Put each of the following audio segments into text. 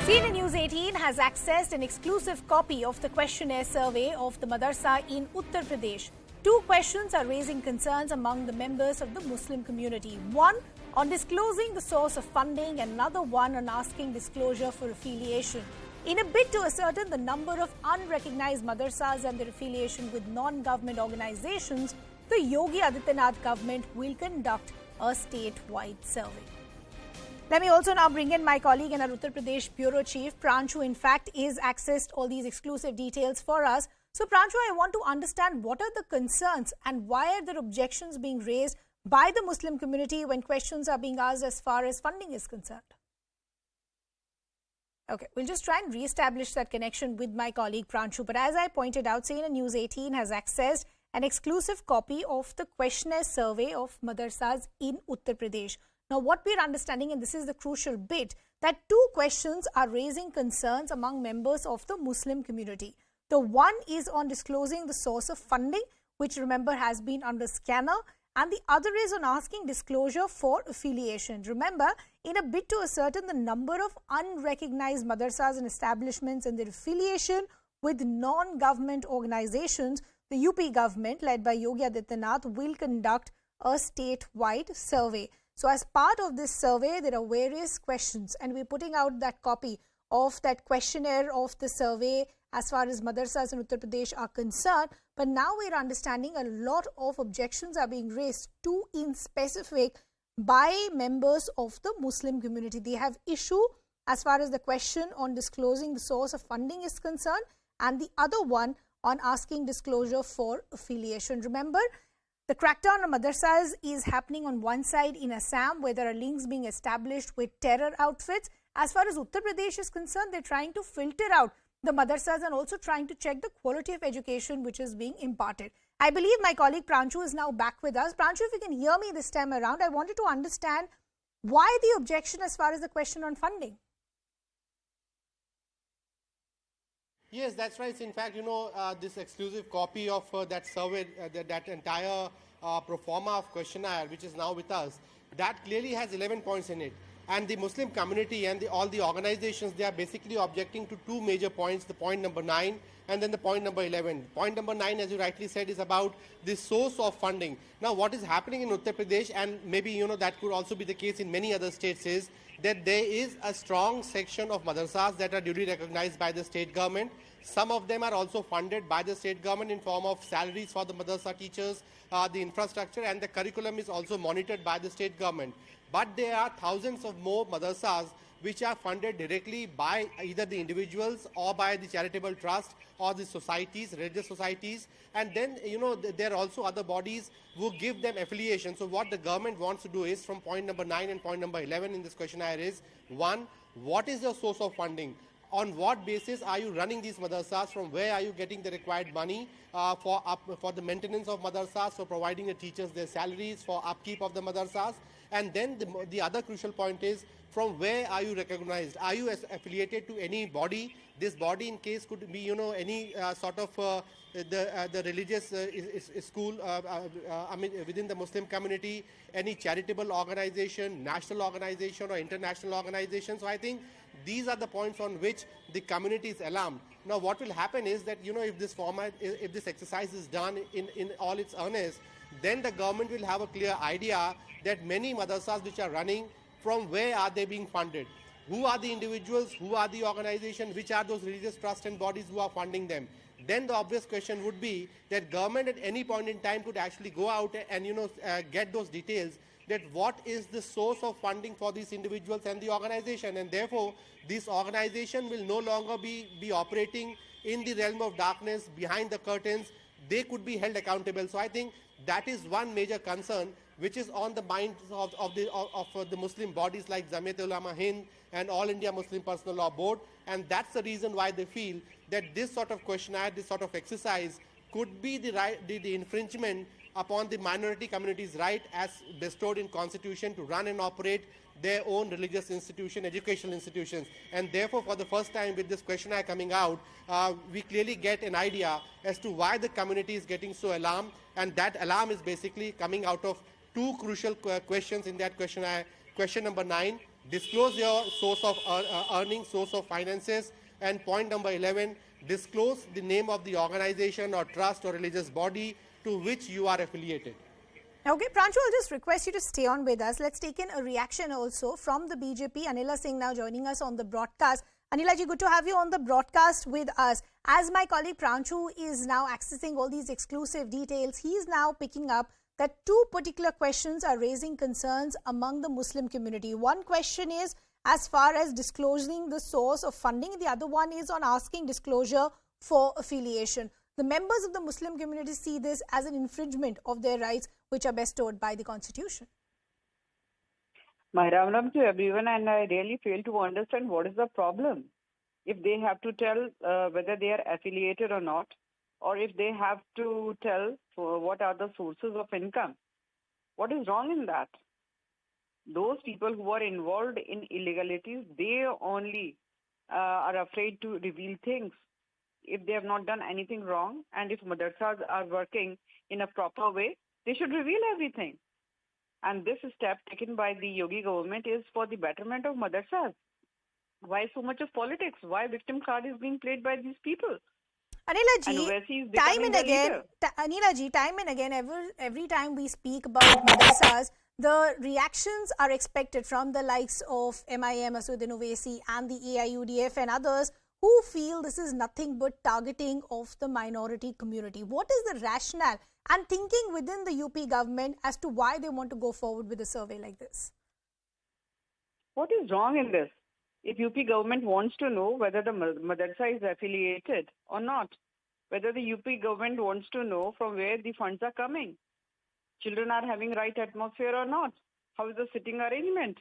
CNN News 18 has accessed an exclusive copy of the questionnaire survey of the madarsa in Uttar Pradesh. Two questions are raising concerns among the members of the Muslim community. One on disclosing the source of funding and another one on asking disclosure for affiliation. In a bid to ascertain the number of unrecognized madarsas and their affiliation with non-government organizations, the Yogi Adityanath government will conduct a statewide survey. Let me also now bring in my colleague and our Uttar Pradesh Bureau Chief, Pranshu, in fact, is accessed all these exclusive details for us. So, Pranshu, I want to understand what are the concerns and why are there objections being raised by the Muslim community when questions are being asked as far as funding is concerned? Okay, we'll just try and re-establish that connection with my colleague Pranshu. But as I pointed out, CNN News 18 has accessed an exclusive copy of the questionnaire survey of madarsas in Uttar Pradesh. Now, what we're understanding, and this is the crucial bit, that two questions are raising concerns among members of the Muslim community. The one is on disclosing the source of funding, which remember has been under scanner, and the other is on asking disclosure for affiliation. Remember, in a bid to ascertain the number of unrecognized madarsas and establishments and their affiliation with non-government organizations, the UP government led by Yogi Adityanath will conduct a statewide survey. So as part of this survey, there are various questions and we're putting out that copy of that questionnaire of the survey as far as madarsas in Uttar Pradesh are concerned. But now we're understanding a lot of objections are being raised, two in specific, by members of the Muslim community. They have issue as far as the question on disclosing the source of funding is concerned and the other one on asking disclosure for affiliation. Remember, the crackdown on madarsas is happening on one side in Assam, where there are links being established with terror outfits. As far as Uttar Pradesh is concerned, they're trying to filter out the madarsas and also trying to check the quality of education which is being imparted. I believe my colleague Pranshu is now back with us. Pranshu, if you can hear me this time around, I wanted to understand why the objection as far as the question on funding. Yes, that's right. In fact, this exclusive copy of that survey, that entire pro forma of questionnaire, which is now with us, that clearly has 11 points in it. And the Muslim community and all the organizations, they are basically objecting to two major points, the point number 9 and then the point number 11. Point number 9, as you rightly said, is about the source of funding. Now, what is happening in Uttar Pradesh, and maybe, that could also be the case in many other states, is that there is a strong section of madrasas that are duly recognized by the state government. Some of them are also funded by the state government in form of salaries for the madrasa teachers, the infrastructure, and the curriculum is also monitored by the state government. But there are thousands of more madrasas which are funded directly by either the individuals or by the charitable trust or the societies, religious societies. And then, there are also other bodies who give them affiliation. So what the government wants to do is, from point number 9 and point number 11 in this questionnaire is, one, what is your source of funding? On what basis are you running these madrasas? From where are you getting the required money for the maintenance of madrasas, for providing the teachers their salaries, for upkeep of the madrasas? And then the other crucial point is, from where are you recognized? Are you affiliated to any body? This body, in case, could be any sort of the religious school, within the Muslim community, any charitable organization, national organization or international organization. So I think these are the points on which the community is alarmed. Now, what will happen is that, if this format, if this exercise is done in all its earnest, then the government will have a clear idea that many madrasas which are running, from where are they being funded? Who are the individuals? Who are the organizations? Which are those religious trusts and bodies who are funding them? Then the obvious question would be that government at any point in time could actually go out and get those details, that what is the source of funding for these individuals and the organization, and therefore this organization will no longer be operating in the realm of darkness, behind the curtains. They could be held accountable. So I think that is one major concern which is on the minds of the Muslim bodies like Jamiat Ulama Hind and All India Muslim Personal Law Board, and that's the reason why they feel that this sort of questionnaire, this sort of exercise could be the infringement upon the minority community's right as bestowed in Constitution to run and operate their own religious institution, educational institutions. And therefore, for the first time with this questionnaire coming out, we clearly get an idea as to why the community is getting so alarmed, and that alarm is basically coming out of two crucial questions in that questionnaire. Question number 9, disclose your source of earning, source of finances. And point number 11, disclose the name of the organization or trust or religious body to which you are affiliated. Okay, Pranshu, I'll just request you to stay on with us. Let's take in a reaction also from the BJP. Anila Singh now joining us on the broadcast. Anila ji, good to have you on the broadcast with us. As my colleague Pranshu is now accessing all these exclusive details, he is now picking up that two particular questions are raising concerns among the Muslim community. One question is as far as disclosing the source of funding. The other one is on asking disclosure for affiliation. The members of the Muslim community see this as an infringement of their rights, which are bestowed by the Constitution. My Ram Ram to everyone, and I really fail to understand what is the problem. If they have to tell whether they are affiliated or not, or if they have to tell what are the sources of income. What is wrong in that? Those people who are involved in illegalities, they only are afraid to reveal things. If they have not done anything wrong, and if madrasas are working in a proper way, they should reveal everything. And this step taken by the Yogi government is for the betterment of madrasas. Why so much of politics? Why victim card is being played by these people? Anila ji, time and again, Anila ji, time and again, every time we speak about madrasas, the reactions are expected from the likes of MIM, Aswaddin Owaisi and the AIUDF and others who feel this is nothing but targeting of the minority community. What is the rationale and thinking within the UP government as to why they want to go forward with a survey like this? What is wrong in this? If UP government wants to know whether the madrasa is affiliated or not, whether the UP government wants to know from where the funds are coming, children are having right atmosphere or not, how is the sitting arrangement,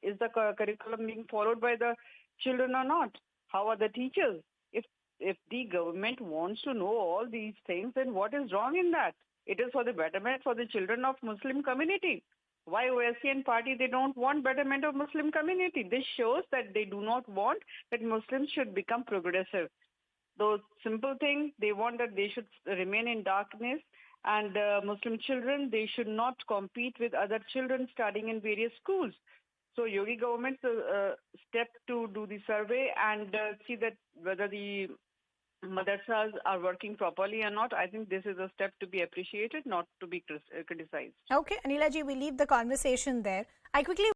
is the curriculum being followed by the children or not, how are the teachers? If the government wants to know all these things, then what is wrong in that? It is for the betterment for the children of Muslim community. Why OSCN party, they don't want betterment of Muslim community? This shows that they do not want that Muslims should become progressive. Those simple things, they want that they should remain in darkness, and Muslim children, they should not compete with other children studying in various schools. So Yogi government's step to do the survey and see that whether the madrasas are working properly or not, I think this is a step to be appreciated, not to be criticized. Okay, Anila ji, we leave the conversation there. I quickly